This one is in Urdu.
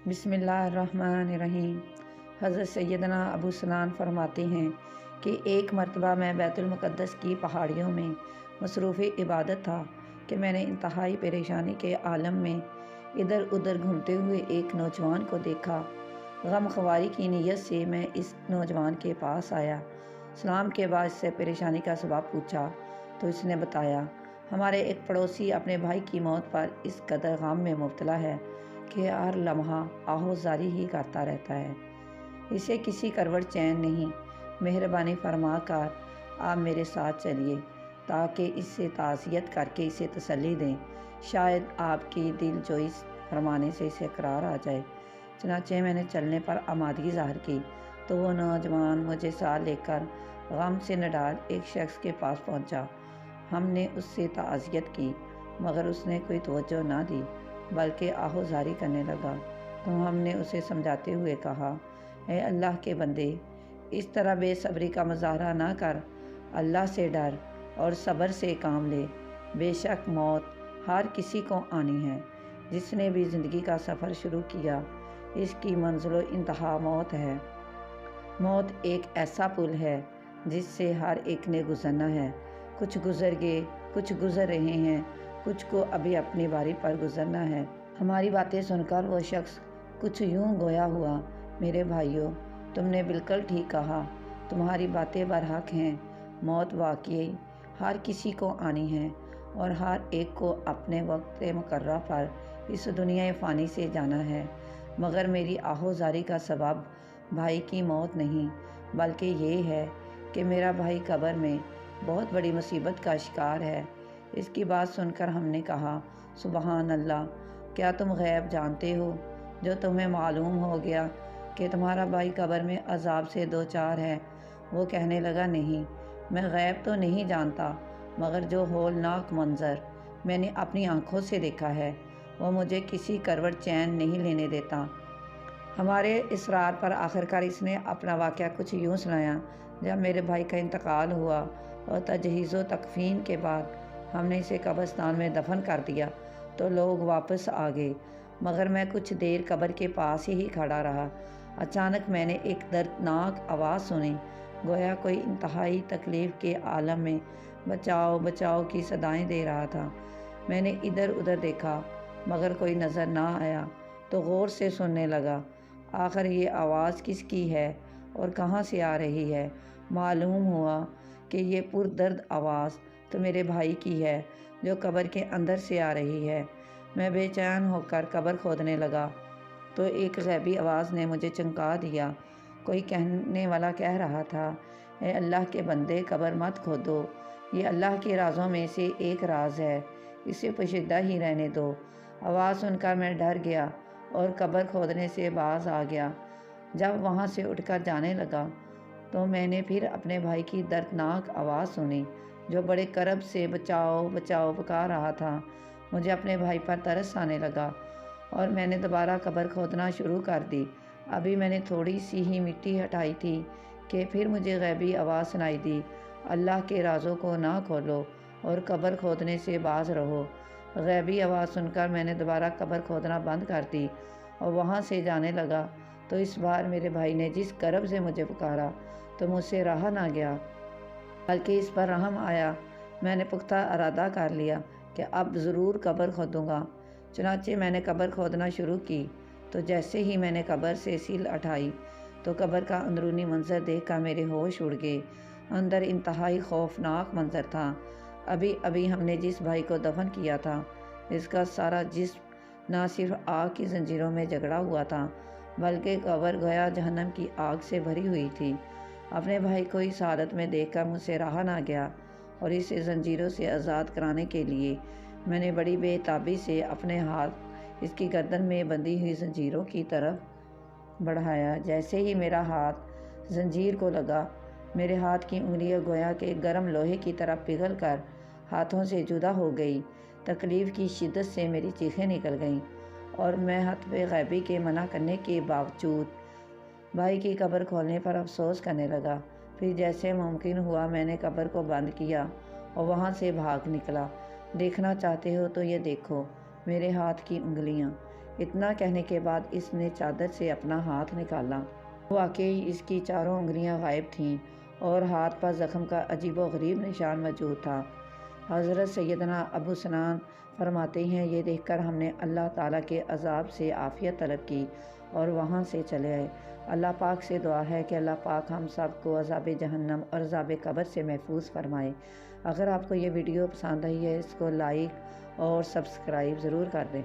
بسم اللہ الرحمن الرحیم۔ حضرت سیدنا ابو سنان فرماتے ہیں کہ ایک مرتبہ میں بیت المقدس کی پہاڑیوں میں مصروف عبادت تھا کہ میں نے انتہائی پریشانی کے عالم میں ادھر ادھر گھومتے ہوئے ایک نوجوان کو دیکھا۔ غم خواری کی نیت سے میں اس نوجوان کے پاس آیا۔ سلام کے بعد اس سے پریشانی کا سبب پوچھا تو اس نے بتایا، ہمارے ایک پڑوسی اپنے بھائی کی موت پر اس قدر غم میں مبتلا ہے کہ ہر لمحہ آہوزاری ہی کرتا رہتا ہے۔ اسے کسی کروٹ چین نہیں۔ مہربانی فرما کر آپ میرے ساتھ چلیے تاکہ اس سے تعزیت کر کے اسے تسلی دیں، شاید آپ کی دل جوئی فرمانے سے اسے قرار آ جائے۔ چنانچہ میں نے چلنے پر آمادگی ظاہر کی تو وہ نوجوان مجھے ساتھ لے کر غم سے نڈال ایک شخص کے پاس پہنچا۔ ہم نے اس سے تعزیت کی مگر اس نے کوئی توجہ نہ دی بلکہ آہوزاری کرنے لگا تو ہم نے اسے سمجھاتے ہوئے کہا، اے اللہ کے بندے، اس طرح بے صبری کا مظاہرہ نہ کر، اللہ سے ڈر اور صبر سے کام لے۔ بے شک موت ہر کسی کو آنی ہے۔ جس نے بھی زندگی کا سفر شروع کیا اس کی منزل و انتہا موت ہے۔ موت ایک ایسا پل ہے جس سے ہر ایک نے گزرنا ہے۔ کچھ گزر گئے، کچھ گزر رہے ہیں، کچھ کو ابھی اپنی باری پر گزرنا ہے۔ ہماری باتیں سن کر وہ شخص کچھ یوں گویا ہوا، میرے بھائیوں، تم نے بالکل ٹھیک کہا، تمہاری باتیں برحق ہیں۔ موت واقعی ہر کسی کو آنی ہے اور ہر ایک کو اپنے وقت مقررہ پر اس دنیا فانی سے جانا ہے، مگر میری آہوزاری کا سبب بھائی کی موت نہیں بلکہ یہ ہے کہ میرا بھائی قبر میں بہت بڑی مصیبت کا شکار ہے۔ اس کی بات سن کر ہم نے کہا، سبحان اللہ، کیا تم غیب جانتے ہو؟ جو تمہیں معلوم ہو گیا کہ تمہارا بھائی قبر میں عذاب سے دوچار ہے؟ وہ کہنے لگا، نہیں، میں غیب تو نہیں جانتا مگر جو ہولناک منظر میں نے اپنی آنکھوں سے دیکھا ہے وہ مجھے کسی کروٹ چین نہیں لینے دیتا۔ ہمارے اصرار پر آخرکار اس نے اپنا واقعہ کچھ یوں سنایا، جب میرے بھائی کا انتقال ہوا اور تجہیز و تکفین کے بعد ہم نے اسے قبرستان میں دفن کر دیا تو لوگ واپس آ گئے مگر میں کچھ دیر قبر کے پاس ہی کھڑا رہا۔ اچانک میں نے ایک دردناک آواز سنی، گویا کوئی انتہائی تکلیف کے عالم میں بچاؤ بچاؤ کی صدائیں دے رہا تھا۔ میں نے ادھر ادھر دیکھا مگر کوئی نظر نہ آیا تو غور سے سننے لگا، آخر یہ آواز کس کی ہے اور کہاں سے آ رہی ہے؟ معلوم ہوا کہ یہ پردرد آواز تو میرے بھائی کی ہے جو قبر کے اندر سے آ رہی ہے۔ میں بے چین ہو کر قبر کھودنے لگا تو ایک غیبی آواز نے مجھے چونکا دیا۔ کوئی کہنے والا کہہ رہا تھا، اے اللہ کے بندے، قبر مت کھودو، یہ اللہ کے رازوں میں سے ایک راز ہے، اسے پوشیدہ ہی رہنے دو۔ آواز سن کر میں ڈر گیا اور قبر کھودنے سے باز آ گیا۔ جب وہاں سے اٹھ کر جانے لگا تو میں نے پھر اپنے بھائی کی دردناک آواز سنی جو بڑے کرب سے بچاؤ بچاؤ پکار رہا تھا۔ مجھے اپنے بھائی پر ترس آنے لگا اور میں نے دوبارہ قبر کھودنا شروع کر دی۔ ابھی میں نے تھوڑی سی ہی مٹی ہٹائی تھی کہ پھر مجھے غیبی آواز سنائی دی، اللہ کے رازوں کو نہ کھولو اور قبر کھودنے سے باز رہو۔ غیبی آواز سن کر میں نے دوبارہ قبر کھودنا بند کر دی اور وہاں سے جانے لگا تو اس بار میرے بھائی نے جس کرب سے مجھے پکارا تو مجھ سے رہا نہ گیا بلکہ اس پر رحم آیا۔ میں نے پختہ ارادہ کر لیا کہ اب ضرور قبر کھودوں گا۔ چنانچہ میں نے قبر کھودنا شروع کی تو جیسے ہی میں نے قبر سے سیل اٹھائی تو قبر کا اندرونی منظر دیکھ کر میرے ہوش اڑ گئے۔ اندر انتہائی خوفناک منظر تھا۔ ابھی ابھی ہم نے جس بھائی کو دفن کیا تھا اس کا سارا جسم نہ صرف آگ کی زنجیروں میں جکڑا ہوا تھا بلکہ قبر گویا جہنم کی آگ سے بھری ہوئی تھی۔ اپنے بھائی کو اس حالت میں دیکھ کر مجھ سے رہا نہ گیا اور اسے زنجیروں سے آزاد کرانے کے لیے میں نے بڑی بے تابی سے اپنے ہاتھ اس کی گردن میں بندھی ہوئی زنجیروں کی طرف بڑھایا۔ جیسے ہی میرا ہاتھ زنجیر کو لگا میرے ہاتھ کی انگلیاں گویا کہ گرم لوہے کی طرح پگھل کر ہاتھوں سے جدا ہو گئی۔ تکلیف کی شدت سے میری چیخیں نکل گئیں اور میں حتف غیبی کے منع کرنے کے باوجود بھائی کی قبر کھولنے پر افسوس کرنے لگا۔ پھر جیسے ممکن ہوا میں نے قبر کو بند کیا اور وہاں سے بھاگ نکلا۔ دیکھنا چاہتے ہو تو یہ دیکھو، میرے ہاتھ کی انگلیاں، اتنا کہنے کے بعد اس نے چادر سے اپنا ہاتھ نکالا۔ واقعی اس کی چاروں انگلیاں غائب تھیں اور ہاتھ پر زخم کا عجیب و غریب نشان موجود تھا۔ حضرت سیدنا ابو سنان فرماتے ہیں، یہ دیکھ کر ہم نے اللہ تعالیٰ کے عذاب سے عافیت طلب کی اور وہاں سے چلے آئے۔ اللہ پاک سے دعا ہے کہ اللہ پاک ہم سب کو عذاب جہنم اور عذاب قبر سے محفوظ فرمائے۔ اگر آپ کو یہ ویڈیو پسند آئی ہے، اس کو لائک اور سبسکرائب ضرور کر دیں۔